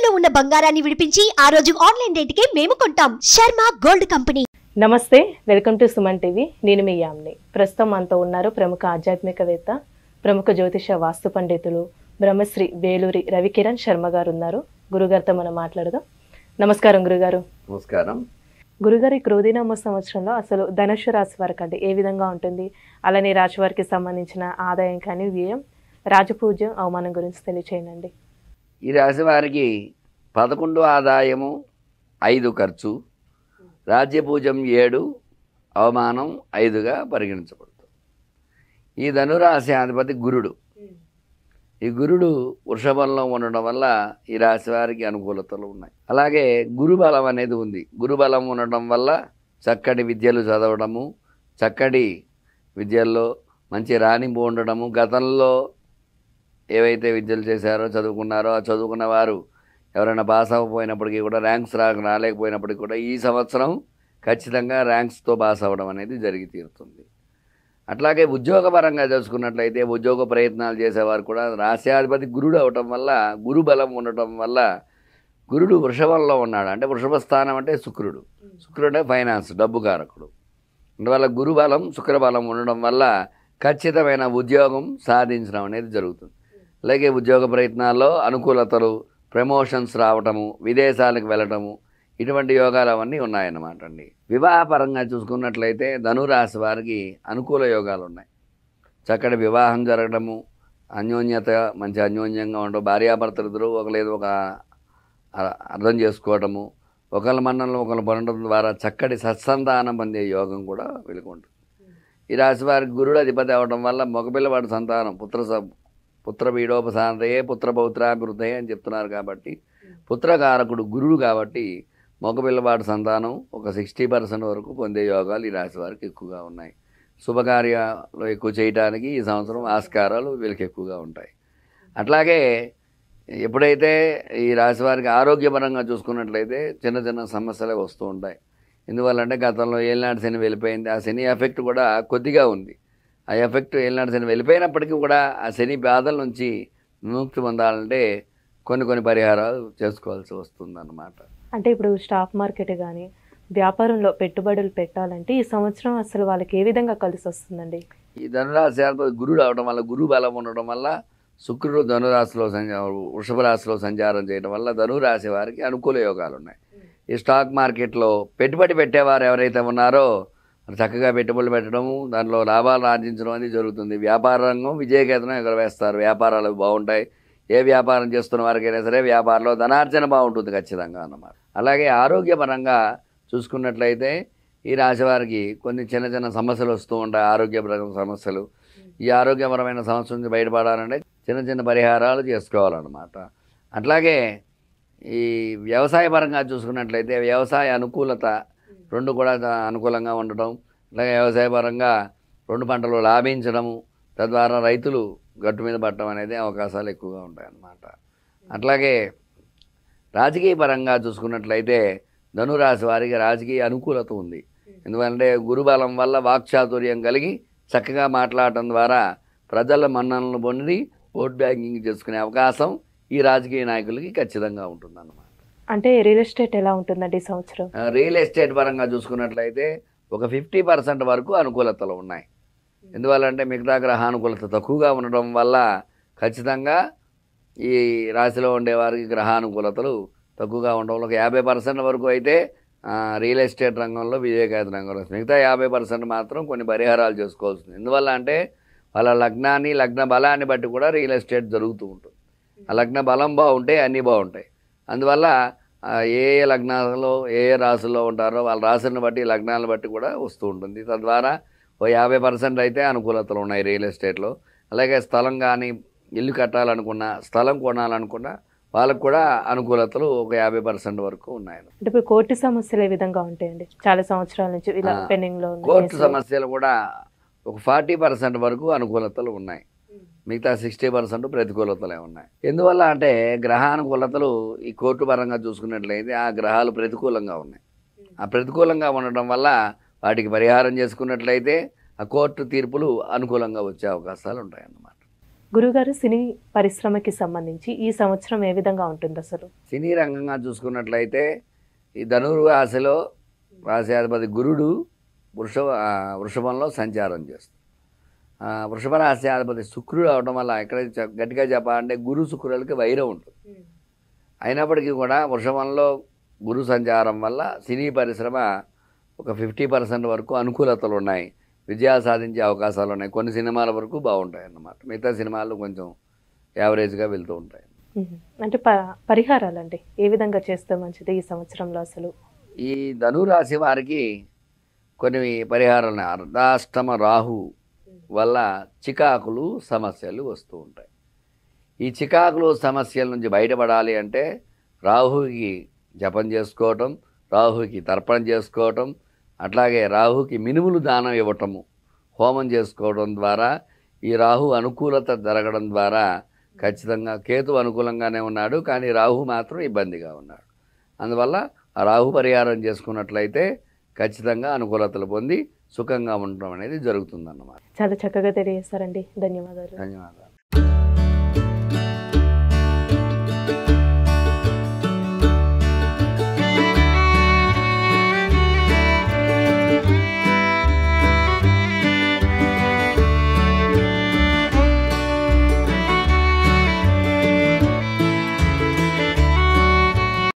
తాకట్టులో ఉన్న బంగారాన్ని విడిపించి ఆ రోజు ఆన్లైన్ రేటుకే మేము కొంటాం. Sharma gold company. నమస్తే, వెల్కమ్ టు సుమన్ టీవీ. నేను మీ యామ్ని. ప్రస్తుతం మనతో ఉన్నారు ప్రముఖ ఆధ్యాత్మికవేత్త, ప్రముఖ జ్యోతిష వాస్తు పండితులు బ్రహ్మశ్రీ వేలూరి రవికిరణ్ శర్మ గారు ఉన్నారు. గురుగారితో మనం మాట్లాడదాం. నమస్కారం గురుగారు. నమస్కారం గురుగారు. ఈ క్రోధినామ సంవత్సరంలో అసలు ధనుస్సు రాశి వారికి అంటే ఏ విధంగా ఉంటుంది, అలానే రాశి వారికి సంబంధించిన ఆదాయం కానీ, వ్యయం, రాజపూజ్యం, అవమానం గురించి తెలియచేయండి. ఈ రాశి వారికి 11 ఆదాయము, 5 ఖర్చు, రాజ్యపూజం 7, అవమానం 5గా పరిగణించబడుతుంది. ఈ ధనురాశి అధిపతి గురుడు. ఈ గురుడు వృషభంలో ఉండడం వల్ల ఈ రాశి వారికి అనుకూలతలు ఉన్నాయి. అలాగే గురుబలం అనేది ఉంది. గురుబలం ఉండడం వల్ల చక్కటి విద్యలు చదవడము, చక్కటి విద్యల్లో మంచి రాణింపు ఉండడము, గతంలో ఏవైతే విద్యలు చేశారో చదువుకున్నారో ఆ చదువుకున్న వారు ఎవరైనా పాస్ అవ్వకపోయినప్పటికీ కూడా, ర్యాంక్స్ రాలేకపోయినప్పటికీ కూడా ఈ సంవత్సరం ఖచ్చితంగా ర్యాంక్స్తో పాస్ అవ్వడం అనేది జరిగి తీరుతుంది. అట్లాగే ఉద్యోగపరంగా చూసుకున్నట్లయితే ఉద్యోగ ప్రయత్నాలు చేసేవారు కూడా రాశ్యాధిపతి గురుడు అవటం వల్ల, గురు బలం ఉండటం వల్ల, గురుడు వృషభంలో ఉన్నాడు. అంటే వృషభ స్థానం అంటే శుక్రుడు. శుక్రుడే ఫైనాన్స్, డబ్బు కారకుడు. అందువల్ల గురుబలం, శుక్రబలం ఉండడం వల్ల ఖచ్చితమైన ఉద్యోగం సాధించడం అనేది జరుగుతుంది. అలాగే ఉద్యోగ ప్రయత్నాల్లో అనుకూలతలు, ప్రమోషన్స్ రావటము, విదేశాలకు వెళ్ళటము, ఇటువంటి యోగాలు అవన్నీ ఉన్నాయన్నమాట అండి. వివాహపరంగా చూసుకున్నట్లయితే ధనురాశి వారికి అనుకూల యోగాలు ఉన్నాయి. చక్కటి వివాహం జరగడము, అన్యోన్యత, మంచి అన్యోన్యంగా ఉండడం, భార్యాభర్తలిద్దరూ ఒకలేదు ఒక అర్థం చేసుకోవటము, ఒకళ్ళ మన్నలను ఒకళ్ళు పొందడం ద్వారా చక్కటి సత్సంతానం పొందే యోగం కూడా వెలుకుంటుంది. ఈ రాశి వారికి గురుడు అధిపతి అవడం వల్ల మగపిల్లవాడి సంతానం పుత్ర పీడోపశాంతయే పుత్ర పౌత్రాభివృద్ధయే అని చెప్తున్నారు. కాబట్టి పుత్రకారకుడు గురుడు కాబట్టి మగపిల్లవాడి సంతానం ఒక 60% వరకు పొందే యోగాలు ఈ రాశి వారికి ఎక్కువగా ఉన్నాయి. శుభకార్యాలు ఎక్కువ చేయడానికి ఈ సంవత్సరం ఆస్కారాలు వీళ్ళకి ఎక్కువగా ఉంటాయి. అట్లాగే ఎప్పుడైతే ఈ రాశి వారికి ఆరోగ్యపరంగా చూసుకున్నట్లయితే చిన్న చిన్న సమస్యలే వస్తూ ఉంటాయి. ఎందువల్లంటే గతంలో ఏలినాటి శని వెళ్ళిపోయింది. ఆ శని ఎఫెక్ట్ కూడా కొద్దిగా ఉంది. ఆ ఎఫెక్ట్ ఏలినాటి శని వెళ్ళిపోయినప్పటికీ కూడా ఆ శని బాధల నుంచి విముక్తి పొందాలంటే కొన్ని పరిహారాలు చేసుకోవాల్సి వస్తుందన్నమాట. అంటే ఇప్పుడు స్టాక్ మార్కెట్ కానీ వ్యాపారంలో పెట్టుబడులు పెట్టాలంటే ఈ సంవత్సరం అసలు వాళ్ళకి ఏ విధంగా కలిసి వస్తుందండి? ఈ ధనురాశి గురుడు అవడం వల్ల, గురు బలం ఉండడం వల్ల, శుక్రుడు ధనురాశిలో వృషభ రాశిలో సంచారం చేయడం వల్ల ధనురాశి వారికి అనుకూల యోగాలు ఉన్నాయి. ఈ స్టాక్ మార్కెట్లో పెట్టుబడి పెట్టేవారు ఎవరైతే ఉన్నారో చక్కగా పెట్టుబడులు పెట్టడము, దాంట్లో లాభాలు ఆర్జించడం అనేది జరుగుతుంది. వ్యాపార రంగం విజయకేతనం ఎగరవేస్తారు. వ్యాపారాలు బాగుంటాయి. ఏ వ్యాపారం చేస్తున్న వారికైనా సరే వ్యాపారంలో ధనార్జన బాగుంటుంది ఖచ్చితంగా అన్నమాట. అలాగే ఆరోగ్యపరంగా చూసుకున్నట్లయితే ఈ రాశి వారికి కొన్ని చిన్న చిన్న సమస్యలు వస్తూ ఉంటాయి. ఆరోగ్యపరమైన సమస్యలు. ఈ ఆరోగ్యపరమైన సమస్య నుంచి బయటపడాలంటే చిన్న చిన్న పరిహారాలు చేసుకోవాలన్నమాట. అట్లాగే ఈ వ్యవసాయ పరంగా చూసుకున్నట్లయితే వ్యవసాయ అనుకూలత 2 కూడా అనుకూలంగా ఉండటం, అలాగే వ్యవసాయ పరంగా 2 పంటలు లాభించడము, తద్వారా రైతులు గట్టు మీద పడటం అనేది అవకాశాలు ఎక్కువగా ఉంటాయన్నమాట. అట్లాగే రాజకీయ పరంగా చూసుకున్నట్లయితే ధనురాశి వారికి రాజకీయ అనుకూలత ఉంది. ఎందుకంటే గురుబలం వల్ల వాక్చాతుర్యం కలిగి చక్కగా మాట్లాడటం ద్వారా ప్రజల మన్ననలు పొంది ఓట్ బ్యాంకింగ్ చేసుకునే అవకాశం ఈ రాజకీయ నాయకులకి ఖచ్చితంగా ఉంటుందన్నమాట. అంటే రియల్ ఎస్టేట్ ఎలా ఉంటుందండి ఈ సంవత్సరం? రియల్ ఎస్టేట్ పరంగా చూసుకున్నట్లయితే ఒక 50% వరకు అనుకూలతలు ఉన్నాయి. ఎందువల్లంటే మిగతా గ్రహానుకూలత తక్కువగా ఉండడం వల్ల ఖచ్చితంగా ఈ రాశిలో ఉండేవారికి గ్రహానుకూలతలు తక్కువగా ఉండడం వల్ల 50% వరకు అయితే రియల్ ఎస్టేట్ రంగంలో విజయకేతన రంగంలో, మిగతా 50% మాత్రం కొన్ని పరిహారాలు చేసుకోవాల్సింది. ఎందువల్ల అంటే వాళ్ళ లగ్నాన్ని, లగ్న బలాన్ని బట్టి కూడా రియల్ ఎస్టేట్ జరుగుతూ ఉంటుంది. ఆ లగ్న బలం బాగుంటే అన్నీ బాగుంటాయి. అందువల్ల ఏ లగ్నాలలో ఏ రాశుల్లో ఉంటారో వాళ్ళ రాశులను బట్టి, లగ్నాలను బట్టి కూడా వస్తూ ఉంటుంది. తద్వారా 50% అయితే అనుకూలతలు ఉన్నాయి రియల్ ఎస్టేట్లో. అలాగే స్థలం కానీ, ఇల్లు కట్టాలనుకున్నా, స్థలం కొనాలనుకున్నా వాళ్ళకు కూడా అనుకూలతలు ఒక 50% వరకు ఉన్నాయి. అంటే ఇప్పుడు కోర్టు సమస్యలు ఏ విధంగా ఉంటాయండి? చాలా సంవత్సరాల నుంచి ఇలా పెండింగ్ లో కోర్టు సమస్యలు కూడా ఒక 40% వరకు అనుకూలతలు ఉన్నాయి. మిగతా 60% ప్రతికూలతలే ఉన్నాయి. ఎందువల్ల అంటే గ్రహానుకూలతలు ఈ కోర్టు పరంగా చూసుకున్నట్లయితే ఆ గ్రహాలు ప్రతికూలంగా ఉన్నాయి. ఆ ప్రతికూలంగా ఉండడం వల్ల వాటికి పరిహారం చేసుకున్నట్లయితే ఆ కోర్టు తీర్పులు అనుకూలంగా వచ్చే అవకాశాలు ఉంటాయన్నమాట. గురుగారు, సినీ పరిశ్రమకి సంబంధించి ఈ సంవత్సరం ఏ విధంగా ఉంటుంది అసలు? సినీ రంగంగా చూసుకున్నట్లయితే ఈ ధనుర్రాశిలో రాశ్యాధిపతి గురుడు వృషభంలో సంచారం చేస్తాడు. వృషభ రాశ్యాధిపతి శుక్రుడు అవడం వల్ల ఇక్కడ గట్టిగా చెప్పాలంటే గురు శుక్రులకి వైరం ఉంటుంది. అయినప్పటికీ కూడా వృషభంలో గురు సంచారం వల్ల సినీ పరిశ్రమ ఒక 50% వరకు అనుకూలతలు ఉన్నాయి, విజయాలు సాధించే అవకాశాలు ఉన్నాయి. కొన్ని సినిమాల వరకు బాగుంటాయి అన్నమాట, మిగతా సినిమాలు కొంచెం యావరేజ్గా వెళ్తూ ఉంటాయి. అంటే పరిహారాలండి ఏ విధంగా చేస్తే మంచిది ఈ సంవత్సరంలో అసలు? ఈ ధనురాశి వారికి కొన్ని పరిహారాలు ఉన్నాయి. అర్ధాష్టమ రాహు వల్ల చికాకులు సమస్యలు వస్తూ ఉంటాయి. ఈ చికాకులు సమస్యల నుంచి బయటపడాలి అంటే రాహుకి జపం చేసుకోవటం, రాహుకి తర్పణం చేసుకోవటం, అట్లాగే రాహుకి మినుములు దానం ఇవ్వటము, హోమం చేసుకోవడం ద్వారా ఈ రాహు అనుకూలత జరగడం ద్వారా ఖచ్చితంగా కేతు అనుకూలంగానే ఉన్నాడు, కానీ రాహు మాత్రం ఇబ్బందిగా ఉన్నాడు. అందువల్ల ఆ రాహు పరిహారం చేసుకున్నట్లయితే ఖచ్చితంగా అనుకూలతలు పొంది సుఖంగా ఉండటం అనేది జరుగుతుందన్నమాట. చాలా చక్కగా తెలియజేస్తారండి. ధన్యవాదాలు. ధన్యవాదాలు.